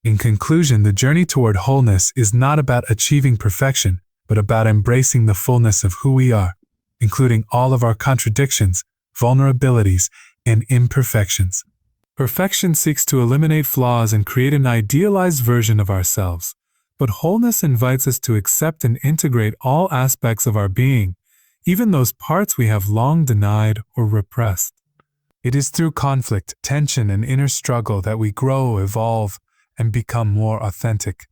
In conclusion, the journey toward wholeness is not about achieving perfection, but about embracing the fullness of who we are, including all of our contradictions, vulnerabilities, and imperfections. Perfection seeks to eliminate flaws and create an idealized version of ourselves, but wholeness invites us to accept and integrate all aspects of our being, even those parts we have long denied or repressed. It is through conflict, tension, and inner struggle that we grow, evolve, and become more authentic.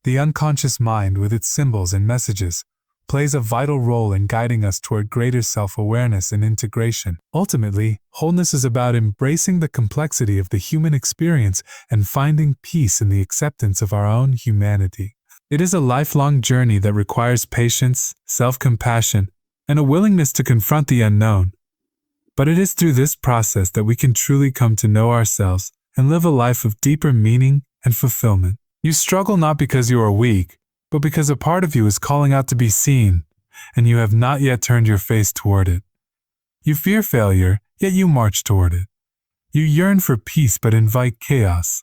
The unconscious mind, with its symbols and messages, plays a vital role in guiding us toward greater self-awareness and integration. Ultimately, wholeness is about embracing the complexity of the human experience and finding peace in the acceptance of our own humanity. It is a lifelong journey that requires patience, self-compassion, and a willingness to confront the unknown. But it is through this process that we can truly come to know ourselves and live a life of deeper meaning and fulfillment. You struggle not because you are weak, but because a part of you is calling out to be seen, and you have not yet turned your face toward it. You fear failure, yet you march toward it. You yearn for peace but invite chaos.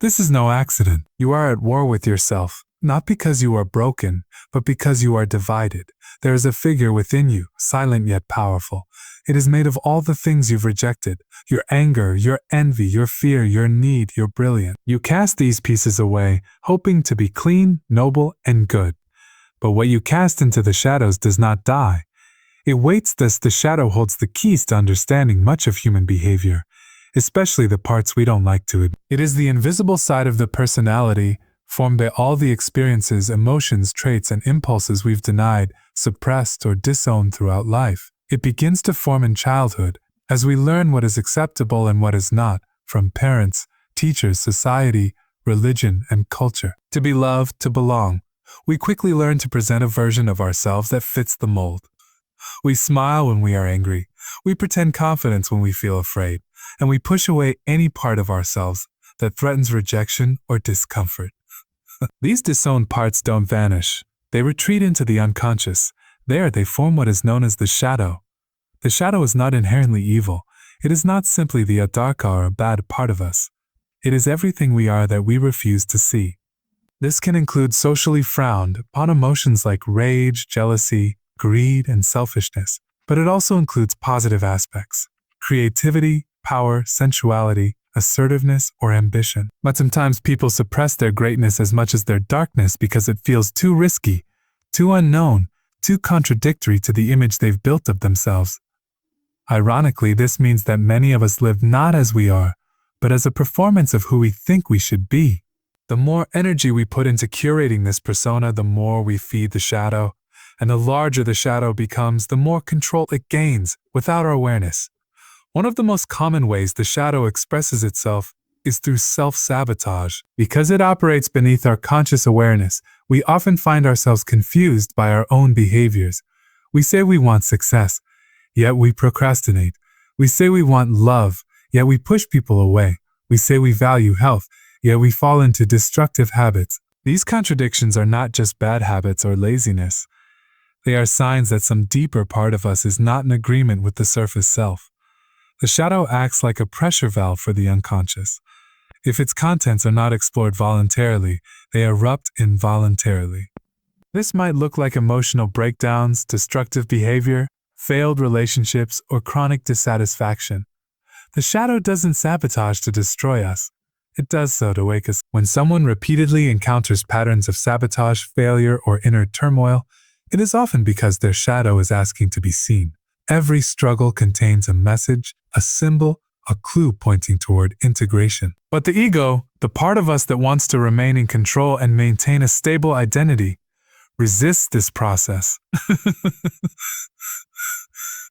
This is no accident. You are at war with yourself, not because you are broken, but because you are divided. There is a figure within you, silent yet powerful. It is made of all the things you've rejected: your anger, your envy, your fear, your need, your brilliance. You cast these pieces away, hoping to be clean, noble, and good. But what you cast into the shadows does not die. It waits, thus the shadow holds the keys to understanding much of human behavior, especially the parts we don't like to admit. It is the invisible side of the personality, formed by all the experiences, emotions, traits, and impulses we've denied, suppressed, or disowned throughout life. It begins to form in childhood, as we learn what is acceptable and what is not, from parents, teachers, society, religion, and culture. To be loved, to belong, we quickly learn to present a version of ourselves that fits the mold. We smile when we are angry, we pretend confidence when we feel afraid, and we push away any part of ourselves that threatens rejection or discomfort. These disowned parts don't vanish. They retreat into the unconscious. There they form what is known as the shadow. The shadow is not inherently evil. It is not simply the adarka or a bad part of us. It is everything we are that we refuse to see. This can include socially frowned upon emotions like rage, jealousy, greed, and selfishness. But it also includes positive aspects: creativity, power, sensuality, assertiveness, or ambition. But sometimes people suppress their greatness as much as their darkness because it feels too risky, too unknown, too contradictory to the image they've built of themselves. Ironically, this means that many of us live not as we are, but as a performance of who we think we should be. The more energy we put into curating this persona, the more we feed the shadow, and the larger the shadow becomes, the more control it gains without our awareness. One of the most common ways the shadow expresses itself is through self-sabotage. Because it operates beneath our conscious awareness, we often find ourselves confused by our own behaviors. We say we want success, yet we procrastinate. We say we want love, yet we push people away. We say we value health, yet we fall into destructive habits. These contradictions are not just bad habits or laziness. They are signs that some deeper part of us is not in agreement with the surface self. The shadow acts like a pressure valve for the unconscious. If its contents are not explored voluntarily, they erupt involuntarily. This might look like emotional breakdowns, destructive behavior, failed relationships, or chronic dissatisfaction. The shadow doesn't sabotage to destroy us. It does so to wake us. When someone repeatedly encounters patterns of sabotage, failure, or inner turmoil, it is often because their shadow is asking to be seen. Every struggle contains a message, a symbol, a clue pointing toward integration. But the ego, the part of us that wants to remain in control and maintain a stable identity, resists this process.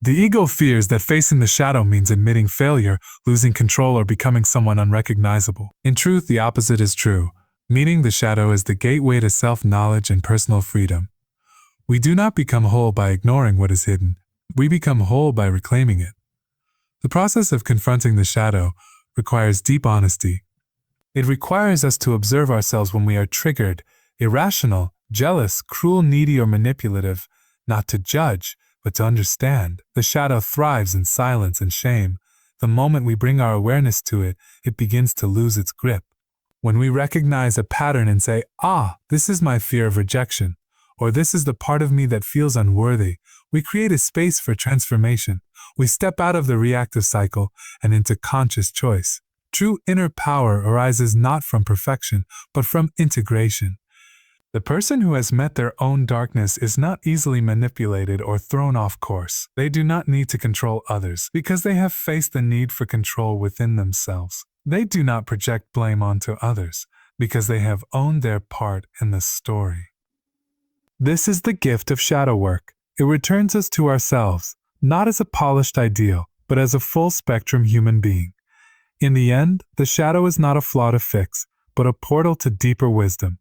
The ego fears that facing the shadow means admitting failure, losing control, or becoming someone unrecognizable. In truth, the opposite is true, meaning the shadow is the gateway to self-knowledge and personal freedom. We do not become whole by ignoring what is hidden. We become whole by reclaiming it. The process of confronting the shadow requires deep honesty. It requires us to observe ourselves when we are triggered, irrational, jealous, cruel, needy, or manipulative, not to judge, but to understand. The shadow thrives in silence and shame. The moment we bring our awareness to it, it begins to lose its grip. When we recognize a pattern and say, this is my fear of rejection, or this is the part of me that feels unworthy, we create a space for transformation. We step out of the reactive cycle and into conscious choice. True inner power arises not from perfection, but from integration. The person who has met their own darkness is not easily manipulated or thrown off course. They do not need to control others because they have faced the need for control within themselves. They do not project blame onto others because they have owned their part in the story. This is the gift of shadow work. It returns us to ourselves, not as a polished ideal, but as a full-spectrum human being. In the end, the shadow is not a flaw to fix, but a portal to deeper wisdom.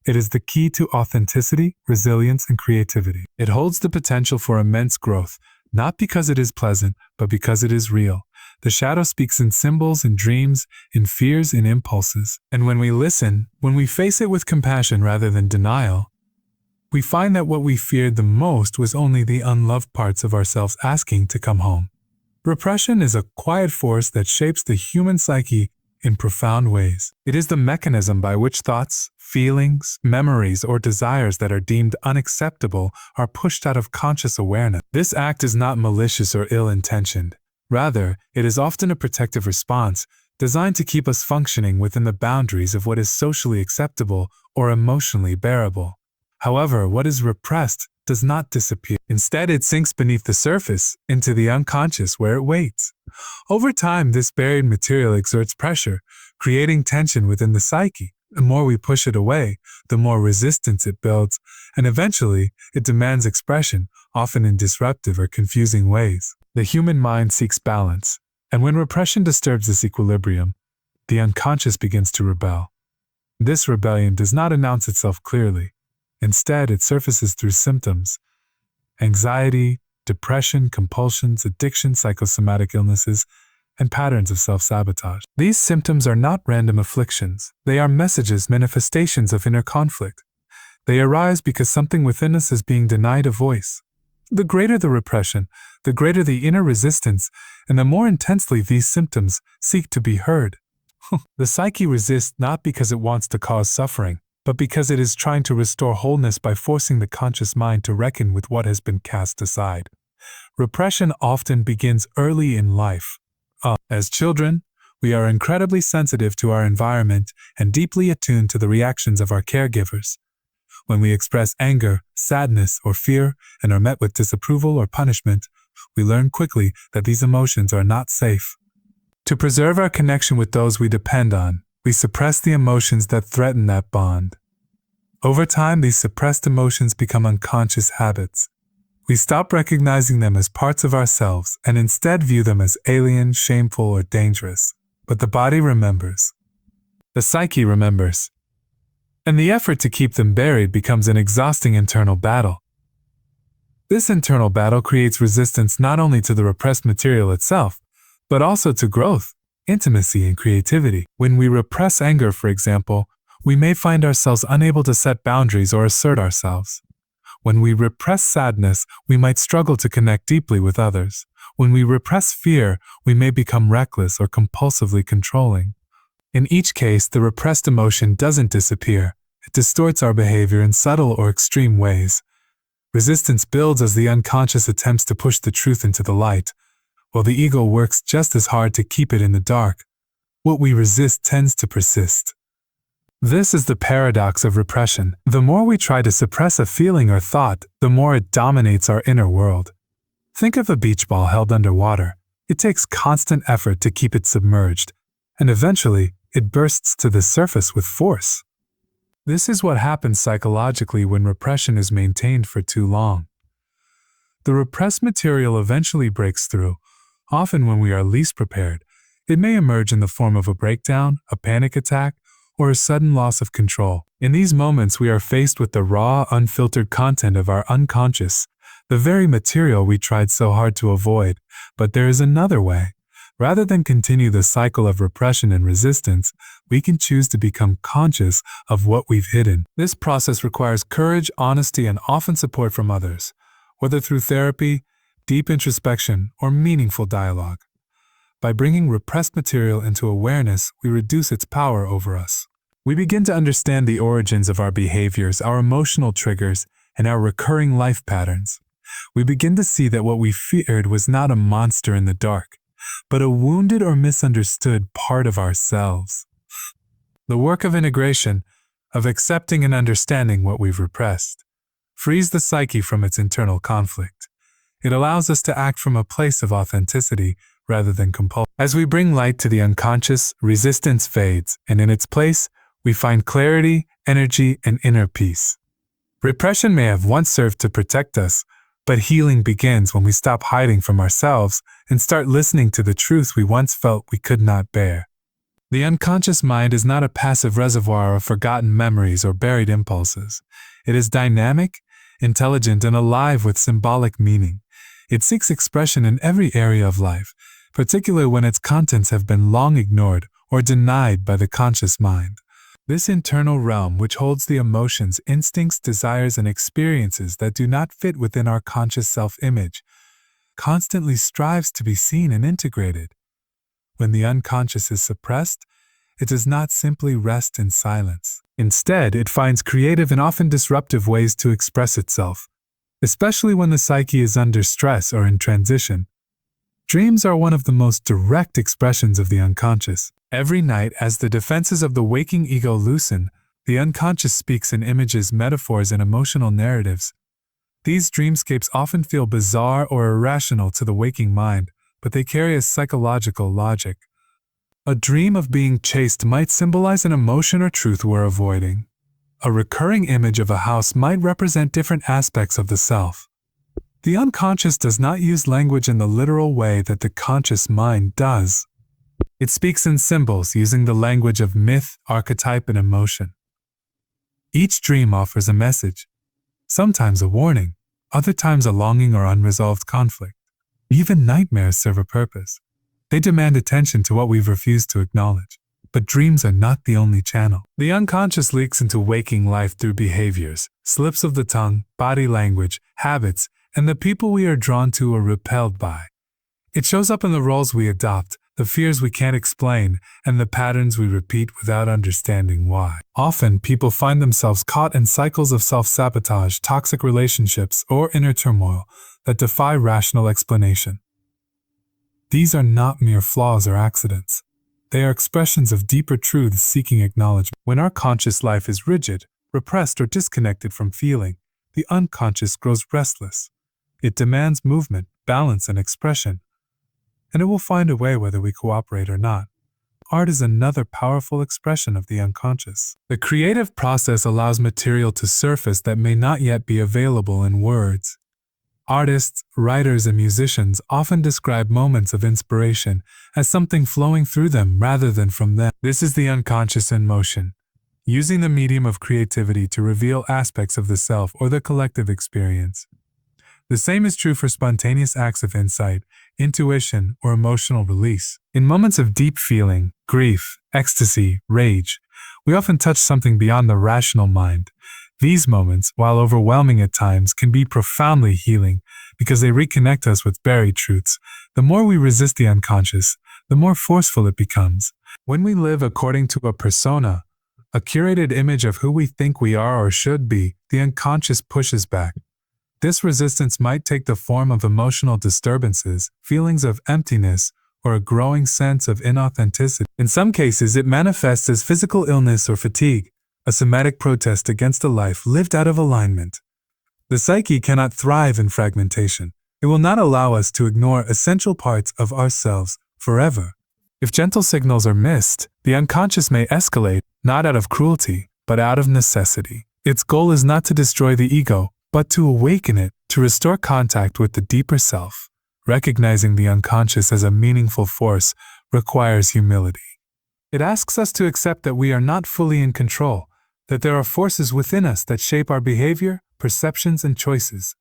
It is the key to authenticity, resilience, and creativity. It holds the potential for immense growth, not because it is pleasant, but because it is real. The shadow speaks in symbols, in dreams, in fears, in impulses. And when we listen, when we face it with compassion rather than denial, we find that what we feared the most was only the unloved parts of ourselves asking to come home. Repression is a quiet force that shapes the human psyche in profound ways. It is the mechanism by which thoughts, feelings, memories, or desires that are deemed unacceptable are pushed out of conscious awareness. This act is not malicious or ill-intentioned. Rather, it is often a protective response designed to keep us functioning within the boundaries of what is socially acceptable or emotionally bearable. However, what is repressed does not disappear. Instead, it sinks beneath the surface, into the unconscious where it waits. Over time, this buried material exerts pressure, creating tension within the psyche. The more we push it away, the more resistance it builds, and eventually, it demands expression, often in disruptive or confusing ways. The human mind seeks balance, and when repression disturbs this equilibrium, the unconscious begins to rebel. This rebellion does not announce itself clearly. Instead, it surfaces through symptoms: anxiety, depression, compulsions, addiction, psychosomatic illnesses, and patterns of self-sabotage. These symptoms are not random afflictions. They are messages, manifestations of inner conflict. They arise because something within us is being denied a voice. The greater the repression, the greater the inner resistance, and the more intensely these symptoms seek to be heard. The psyche resists not because it wants to cause suffering, but because it is trying to restore wholeness by forcing the conscious mind to reckon with what has been cast aside. Repression often begins early in life. As children, we are incredibly sensitive to our environment and deeply attuned to the reactions of our caregivers. When we express anger, sadness, or fear and are met with disapproval or punishment, we learn quickly that these emotions are not safe. To preserve our connection with those we depend on, we suppress the emotions that threaten that bond. Over time, these suppressed emotions become unconscious habits. We stop recognizing them as parts of ourselves and instead view them as alien, shameful, or dangerous. But the body remembers. The psyche remembers. And the effort to keep them buried becomes an exhausting internal battle. This internal battle creates resistance not only to the repressed material itself, but also to growth, intimacy, and creativity. When we repress anger, for example, we may find ourselves unable to set boundaries or assert ourselves. When we repress sadness, we might struggle to connect deeply with others. When we repress fear, we may become reckless or compulsively controlling. In each case, the repressed emotion doesn't disappear. It distorts our behavior in subtle or extreme ways. Resistance builds as the unconscious attempts to push the truth into the light, while the ego works just as hard to keep it in the dark. What we resist tends to persist. This is the paradox of repression. The more we try to suppress a feeling or thought, the more it dominates our inner world. Think of a beach ball held underwater. It takes constant effort to keep it submerged, and eventually, it bursts to the surface with force. This is what happens psychologically when repression is maintained for too long. The repressed material eventually breaks through, often when we are least prepared. It may emerge in the form of a breakdown, a panic attack, or a sudden loss of control. In these moments, we are faced with the raw, unfiltered content of our unconscious, the very material we tried so hard to avoid. But there is another way. Rather than continue the cycle of repression and resistance, we can choose to become conscious of what we've hidden. This process requires courage, honesty, and often support from others, whether through therapy, deep introspection, or meaningful dialogue. By bringing repressed material into awareness, we reduce its power over us. We begin to understand the origins of our behaviors, our emotional triggers, and our recurring life patterns. We begin to see that what we feared was not a monster in the dark, but a wounded or misunderstood part of ourselves. The work of integration, of accepting and understanding what we've repressed, frees the psyche from its internal conflict. It allows us to act from a place of authenticity rather than compulsion. As we bring light to the unconscious, resistance fades, and in its place, we find clarity, energy, and inner peace. Repression may have once served to protect us, but healing begins when we stop hiding from ourselves and start listening to the truth we once felt we could not bear. The unconscious mind is not a passive reservoir of forgotten memories or buried impulses. It is dynamic, intelligent, and alive with symbolic meaning. It seeks expression in every area of life, particularly when its contents have been long ignored or denied by the conscious mind. This internal realm, which holds the emotions, instincts, desires, and experiences that do not fit within our conscious self-image, constantly strives to be seen and integrated. When the unconscious is suppressed, it does not simply rest in silence. Instead, it finds creative and often disruptive ways to express itself, especially when the psyche is under stress or in transition. Dreams are one of the most direct expressions of the unconscious. Every night, as the defenses of the waking ego loosen, the unconscious speaks in images, metaphors, and emotional narratives. These dreamscapes often feel bizarre or irrational to the waking mind, but they carry a psychological logic. A dream of being chased might symbolize an emotion or truth we're avoiding. A recurring image of a house might represent different aspects of the self. The unconscious does not use language in the literal way that the conscious mind does. It speaks in symbols, using the language of myth, archetype, and emotion. Each dream offers a message, sometimes a warning, other times a longing or unresolved conflict. Even nightmares serve a purpose. They demand attention to what we've refused to acknowledge. But dreams are not the only channel. The unconscious leaks into waking life through behaviors, slips of the tongue, body language, habits, and the people we are drawn to or repelled by. It shows up in the roles we adopt, the fears we can't explain, and the patterns we repeat without understanding why. Often, people find themselves caught in cycles of self-sabotage, toxic relationships, or inner turmoil that defy rational explanation. These are not mere flaws or accidents. They are expressions of deeper truths seeking acknowledgement. When our conscious life is rigid, repressed, or disconnected from feeling, the unconscious grows restless. It demands movement, balance, and expression, and it will find a way whether we cooperate or not. Art is another powerful expression of the unconscious. The creative process allows material to surface that may not yet be available in words. Artists, writers, and musicians often describe moments of inspiration as something flowing through them rather than from them. This is the unconscious in motion, using the medium of creativity to reveal aspects of the self or the collective experience. The same is true for spontaneous acts of insight, intuition, or emotional release. In moments of deep feeling, grief, ecstasy, rage, we often touch something beyond the rational mind. These moments, while overwhelming at times, can be profoundly healing because they reconnect us with buried truths. The more we resist the unconscious, the more forceful it becomes. When we live according to a persona, a curated image of who we think we are or should be, the unconscious pushes back. This resistance might take the form of emotional disturbances, feelings of emptiness, or a growing sense of inauthenticity. In some cases, it manifests as physical illness or fatigue, a somatic protest against a life lived out of alignment. The psyche cannot thrive in fragmentation. It will not allow us to ignore essential parts of ourselves forever. If gentle signals are missed, the unconscious may escalate, not out of cruelty, but out of necessity. Its goal is not to destroy the ego, but to awaken it, to restore contact with the deeper self. Recognizing the unconscious as a meaningful force requires humility. It asks us to accept that we are not fully in control, that there are forces within us that shape our behavior, perceptions, and choices.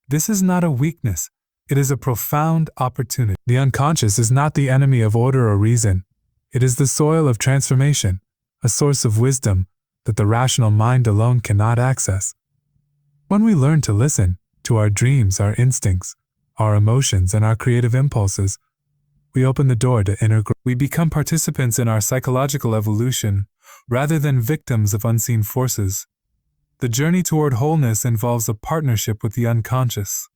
This is not a weakness, it is a profound opportunity. The unconscious is not the enemy of order or reason. It is the soil of transformation, a source of wisdom that the rational mind alone cannot access. When we learn to listen to our dreams, our instincts, our emotions, and our creative impulses, we open the door to inner growth. We become participants in our psychological evolution, rather than victims of unseen forces. The journey toward wholeness involves a partnership with the unconscious.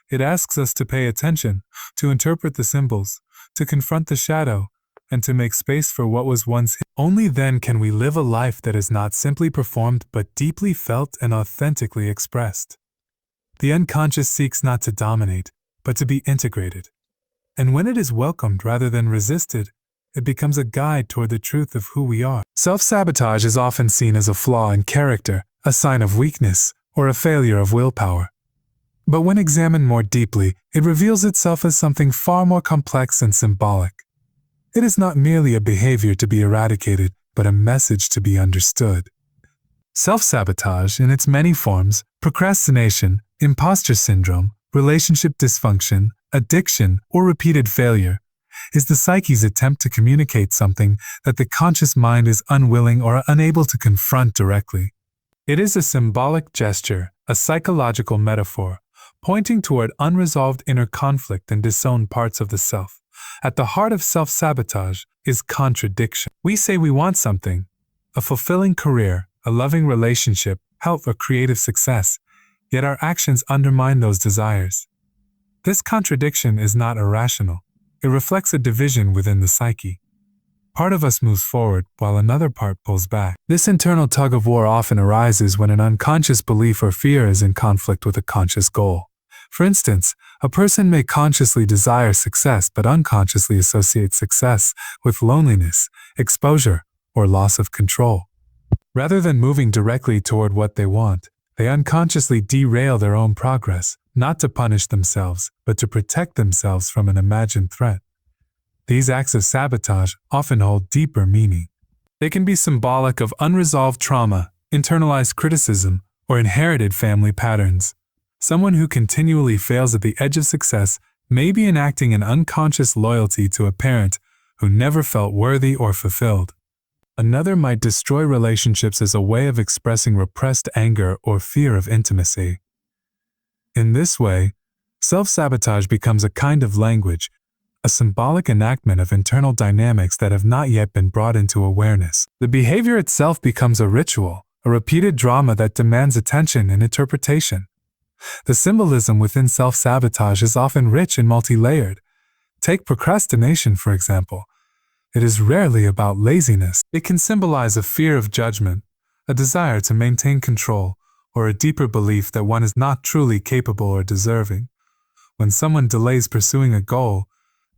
It asks us to pay attention, to interpret the symbols, to confront the shadow, and to make space for what was once hidden. Only then can we live a life that is not simply performed but deeply felt and authentically expressed. The unconscious seeks not to dominate, but to be integrated. And when it is welcomed rather than resisted, it becomes a guide toward the truth of who we are. Self-sabotage is often seen as a flaw in character, a sign of weakness, or a failure of willpower. But when examined more deeply, it reveals itself as something far more complex and symbolic. It is not merely a behavior to be eradicated, but a message to be understood. Self-sabotage, in its many forms, procrastination, imposter syndrome, relationship dysfunction, addiction, or repeated failure, is the psyche's attempt to communicate something that the conscious mind is unwilling or unable to confront directly. It is a symbolic gesture, a psychological metaphor, pointing toward unresolved inner conflict and disowned parts of the self. At the heart of self-sabotage is contradiction. We say we want something, a fulfilling career, a loving relationship, health, or creative success, yet our actions undermine those desires. This contradiction is not irrational. It reflects a division within the psyche. Part of us moves forward, while another part pulls back. This internal tug-of-war often arises when an unconscious belief or fear is in conflict with a conscious goal. For instance, a person may consciously desire success but unconsciously associate success with loneliness, exposure, or loss of control. Rather than moving directly toward what they want, they unconsciously derail their own progress, not to punish themselves, but to protect themselves from an imagined threat. These acts of sabotage often hold deeper meaning. They can be symbolic of unresolved trauma, internalized criticism, or inherited family patterns. Someone who continually fails at the edge of success may be enacting an unconscious loyalty to a parent who never felt worthy or fulfilled. Another might destroy relationships as a way of expressing repressed anger or fear of intimacy. In this way, self-sabotage becomes a kind of language, a symbolic enactment of internal dynamics that have not yet been brought into awareness. The behavior itself becomes a ritual, a repeated drama that demands attention and interpretation. The symbolism within self-sabotage is often rich and multi-layered. Take procrastination, for example. It is rarely about laziness. It can symbolize a fear of judgment, a desire to maintain control, or a deeper belief that one is not truly capable or deserving. When someone delays pursuing a goal,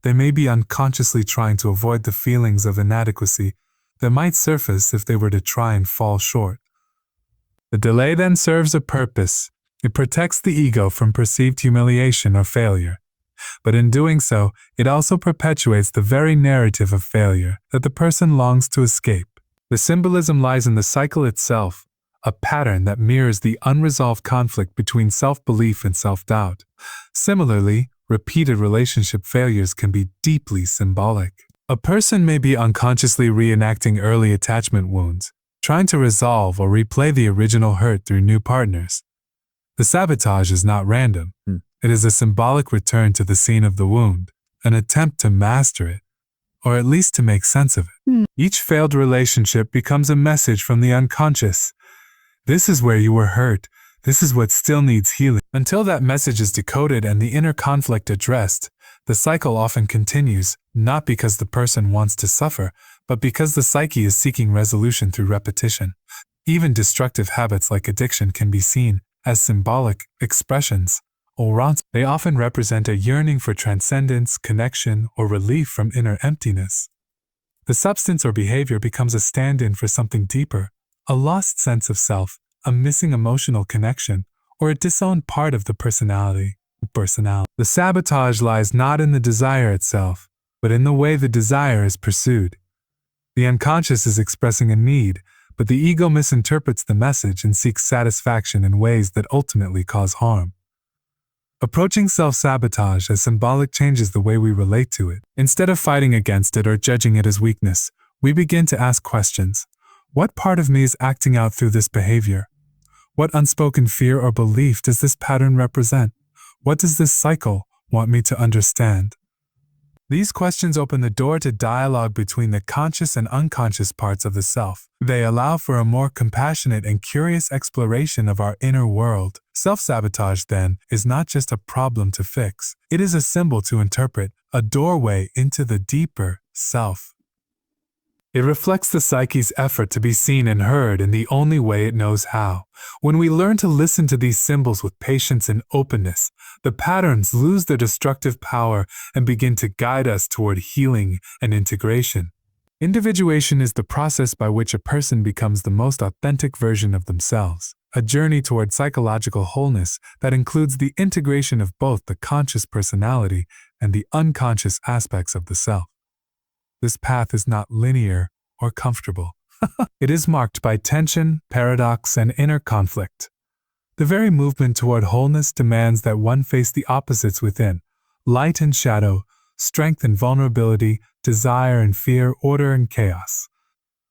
they may be unconsciously trying to avoid the feelings of inadequacy that might surface if they were to try and fall short. The delay then serves a purpose. It protects the ego from perceived humiliation or failure. But in doing so, it also perpetuates the very narrative of failure that the person longs to escape. The symbolism lies in the cycle itself, a pattern that mirrors the unresolved conflict between self-belief and self-doubt. Similarly, repeated relationship failures can be deeply symbolic. A person may be unconsciously reenacting early attachment wounds, trying to resolve or replay the original hurt through new partners. The sabotage is not random. It is a symbolic return to the scene of the wound, an attempt to master it, or at least to make sense of it. Each failed relationship becomes a message from the unconscious. This is where you were hurt. This is what still needs healing. Until that message is decoded and the inner conflict addressed, the cycle often continues, not because the person wants to suffer, but because the psyche is seeking resolution through repetition. Even destructive habits like addiction can be seen as symbolic expressions. They often represent a yearning for transcendence, connection, or relief from inner emptiness. The substance or behavior becomes a stand-in for something deeper, a lost sense of self, a missing emotional connection, or a disowned part of the personality. The sabotage lies not in the desire itself, but in the way the desire is pursued. The unconscious is expressing a need, but the ego misinterprets the message and seeks satisfaction in ways that ultimately cause harm. Approaching self-sabotage as symbolic changes the way we relate to it. Instead of fighting against it or judging it as weakness, we begin to ask questions. What part of me is acting out through this behavior? What unspoken fear or belief does this pattern represent? What does this cycle want me to understand? These questions open the door to dialogue between the conscious and unconscious parts of the self. They allow for a more compassionate and curious exploration of our inner world. Self-sabotage, then, is not just a problem to fix. It is a symbol to interpret, a doorway into the deeper self. It reflects the psyche's effort to be seen and heard in the only way it knows how. When we learn to listen to these symbols with patience and openness, the patterns lose their destructive power and begin to guide us toward healing and integration. Individuation is the process by which a person becomes the most authentic version of themselves, a journey toward psychological wholeness that includes the integration of both the conscious personality and the unconscious aspects of the self. This path is not linear or comfortable. It is marked by tension, paradox, and inner conflict. The very movement toward wholeness demands that one face the opposites within: light and shadow, strength and vulnerability, desire and fear, order and chaos.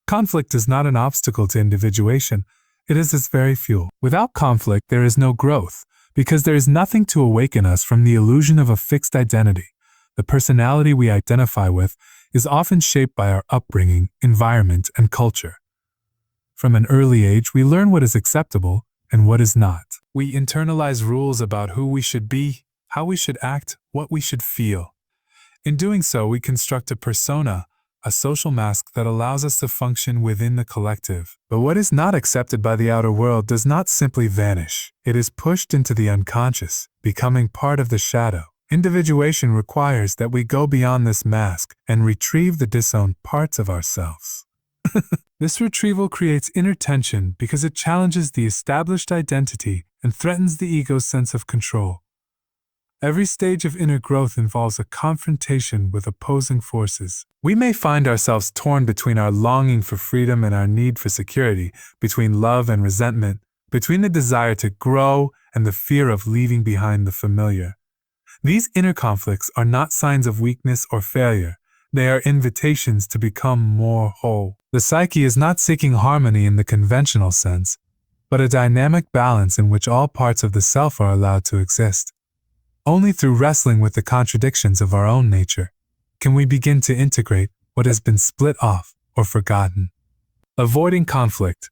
Conflict is not an obstacle to individuation, it is its very fuel. Without conflict, there is no growth, because there is nothing to awaken us from the illusion of a fixed identity. The personality we identify with is often shaped by our upbringing, environment, and culture. From an early age, we learn what is acceptable and what is not. We internalize rules about who we should be, how we should act, what we should feel. In doing so, we construct a persona, a social mask that allows us to function within the collective. But what is not accepted by the outer world does not simply vanish. It is pushed into the unconscious, becoming part of the shadow. Individuation requires that we go beyond this mask and retrieve the disowned parts of ourselves. This retrieval creates inner tension because it challenges the established identity and threatens the ego's sense of control. Every stage of inner growth involves a confrontation with opposing forces. We may find ourselves torn between our longing for freedom and our need for security, between love and resentment, between the desire to grow and the fear of leaving behind the familiar. These inner conflicts are not signs of weakness or failure. They are invitations to become more whole. The psyche is not seeking harmony in the conventional sense, but a dynamic balance in which all parts of the self are allowed to exist. Only through wrestling with the contradictions of our own nature can we begin to integrate what has been split off or forgotten. Avoiding conflict,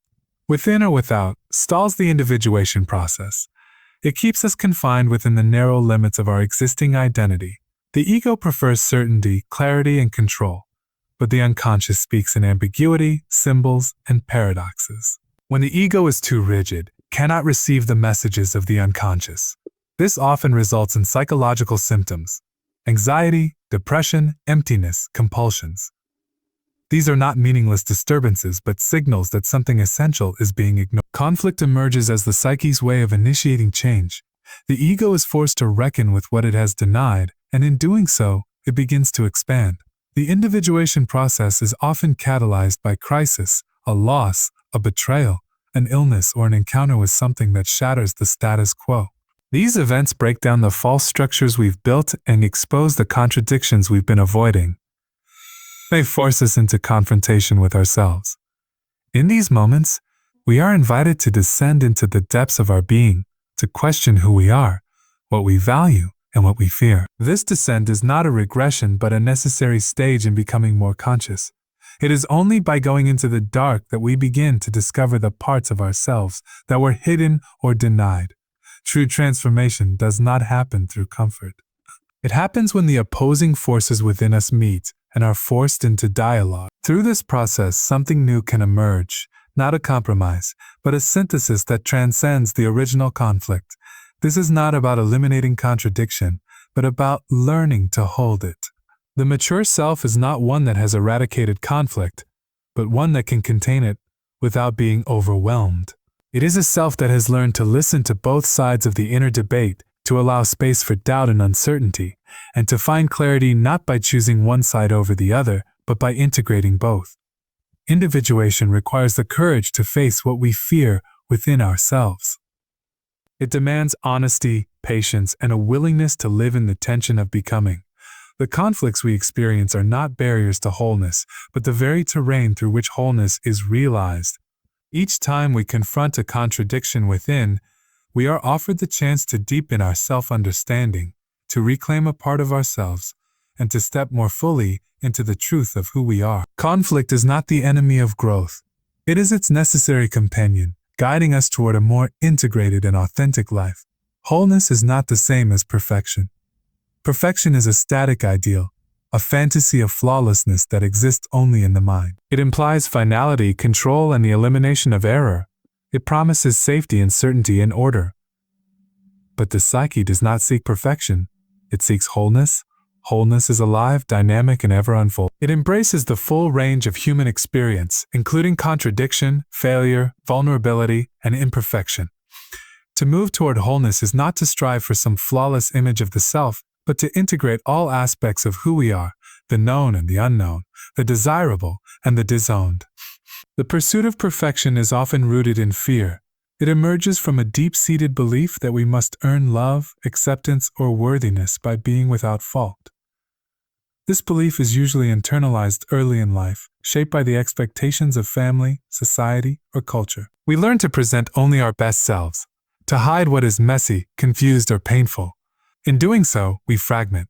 within or without, stalls the individuation process. It keeps us confined within the narrow limits of our existing identity. The ego prefers certainty, clarity, and control, but the unconscious speaks in ambiguity, symbols, and paradoxes. When the ego is too rigid, cannot receive the messages of the unconscious. This often results in psychological symptoms: anxiety, depression, emptiness, compulsions. These are not meaningless disturbances, but signals that something essential is being ignored. Conflict emerges as the psyche's way of initiating change. The ego is forced to reckon with what it has denied, and in doing so, it begins to expand. The individuation process is often catalyzed by crisis, a loss, a betrayal, an illness, or an encounter with something that shatters the status quo. These events break down the false structures we've built and expose the contradictions we've been avoiding. They force us into confrontation with ourselves. In these moments, we are invited to descend into the depths of our being, to question who we are, what we value, and what we fear. This descent is not a regression but a necessary stage in becoming more conscious. It is only by going into the dark that we begin to discover the parts of ourselves that were hidden or denied. True transformation does not happen through comfort. It happens when the opposing forces within us meet and are forced into dialogue. Through this process, something new can emerge, not a compromise, but a synthesis that transcends the original conflict. This is not about eliminating contradiction, but about learning to hold it. The mature self is not one that has eradicated conflict, but one that can contain it without being overwhelmed. It is a self that has learned to listen to both sides of the inner debate, to allow space for doubt and uncertainty, and to find clarity not by choosing one side over the other, but by integrating both. Individuation requires the courage to face what we fear within ourselves. It demands honesty, patience, and a willingness to live in the tension of becoming. The conflicts we experience are not barriers to wholeness, but the very terrain through which wholeness is realized. Each time we confront a contradiction within, we are offered the chance to deepen our self-understanding, to reclaim a part of ourselves, and to step more fully into the truth of who we are. Conflict is not the enemy of growth. It is its necessary companion, guiding us toward a more integrated and authentic life. Wholeness is not the same as perfection. Perfection is a static ideal, a fantasy of flawlessness that exists only in the mind. It implies finality, control, and the elimination of error. It promises safety and certainty and order. But the psyche does not seek perfection. It seeks wholeness. Wholeness is alive, dynamic, and ever unfolding. It embraces the full range of human experience, including contradiction, failure, vulnerability, and imperfection. To move toward wholeness is not to strive for some flawless image of the self, but to integrate all aspects of who we are, the known and the unknown, the desirable and the disowned. The pursuit of perfection is often rooted in fear. It emerges from a deep-seated belief that we must earn love, acceptance, or worthiness by being without fault. This belief is usually internalized early in life, shaped by the expectations of family, society, or culture. We learn to present only our best selves, to hide what is messy, confused, or painful. In doing so, we fragment.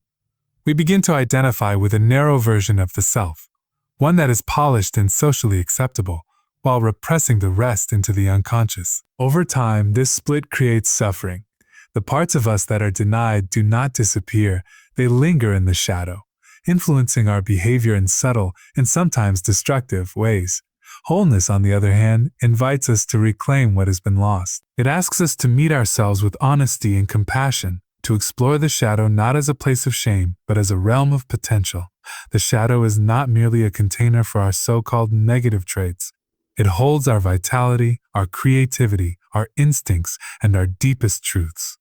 We begin to identify with a narrow version of the self, one that is polished and socially acceptable, while repressing the rest into the unconscious. Over time, this split creates suffering. The parts of us that are denied do not disappear, they linger in the shadow, influencing our behavior in subtle and sometimes destructive ways. Wholeness, on the other hand, invites us to reclaim what has been lost. It asks us to meet ourselves with honesty and compassion, to explore the shadow not as a place of shame, but as a realm of potential. The shadow is not merely a container for our so-called negative traits. It holds our vitality, our creativity, our instincts, and our deepest truths.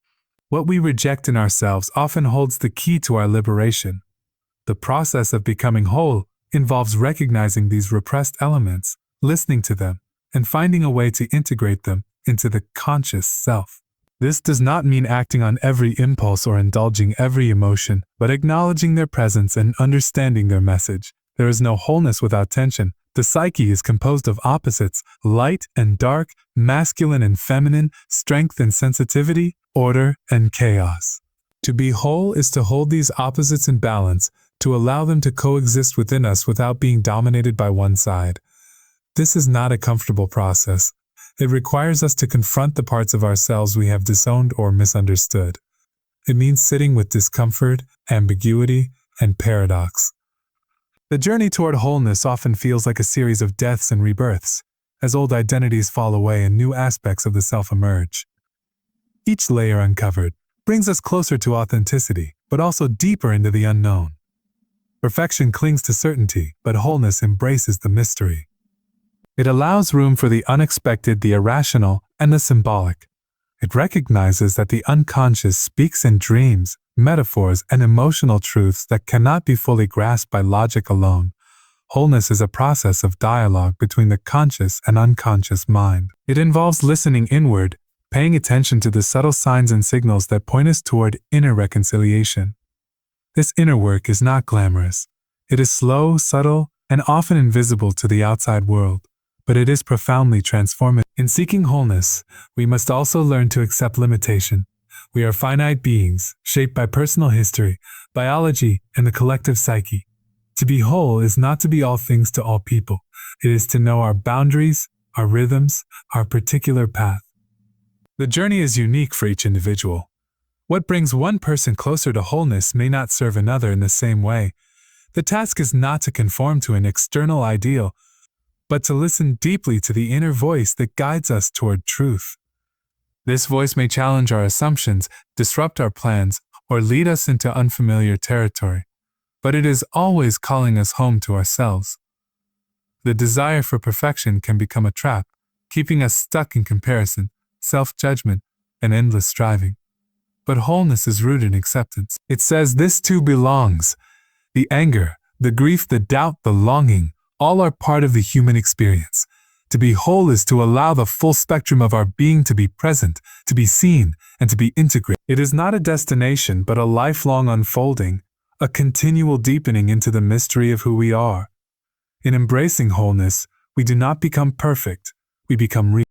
What we reject in ourselves often holds the key to our liberation. The process of becoming whole involves recognizing these repressed elements, listening to them, and finding a way to integrate them into the conscious self. This does not mean acting on every impulse or indulging every emotion, but acknowledging their presence and understanding their message. There is no wholeness without tension. The psyche is composed of opposites, light and dark, masculine and feminine, strength and sensitivity, order and chaos. To be whole is to hold these opposites in balance, to allow them to coexist within us without being dominated by one side. This is not a comfortable process. It requires us to confront the parts of ourselves we have disowned or misunderstood. It means sitting with discomfort, ambiguity, and paradox. The journey toward wholeness often feels like a series of deaths and rebirths, as old identities fall away and new aspects of the self emerge. Each layer uncovered brings us closer to authenticity, but also deeper into the unknown. Perfection clings to certainty, but wholeness embraces the mystery. It allows room for the unexpected, the irrational, and the symbolic. It recognizes that the unconscious speaks in dreams, metaphors, and emotional truths that cannot be fully grasped by logic alone. Wholeness is a process of dialogue between the conscious and unconscious mind. It involves listening inward, paying attention to the subtle signs and signals that point us toward inner reconciliation. This inner work is not glamorous. It is slow, subtle, and often invisible to the outside world, but it is profoundly transformative. In seeking wholeness, we must also learn to accept limitation. We are finite beings, shaped by personal history, biology, and the collective psyche. To be whole is not to be all things to all people. It is to know our boundaries, our rhythms, our particular path. The journey is unique for each individual. What brings one person closer to wholeness may not serve another in the same way. The task is not to conform to an external ideal, but to listen deeply to the inner voice that guides us toward truth. This voice may challenge our assumptions, disrupt our plans, or lead us into unfamiliar territory, but it is always calling us home to ourselves. The desire for perfection can become a trap, keeping us stuck in comparison, self-judgment, and endless striving. But wholeness is rooted in acceptance. It says this too belongs. The anger, the grief, the doubt, the longing, all are part of the human experience. To be whole is to allow the full spectrum of our being to be present, to be seen, and to be integrated. It is not a destination, but a lifelong unfolding, a continual deepening into the mystery of who we are. In embracing wholeness, we do not become perfect, we become real.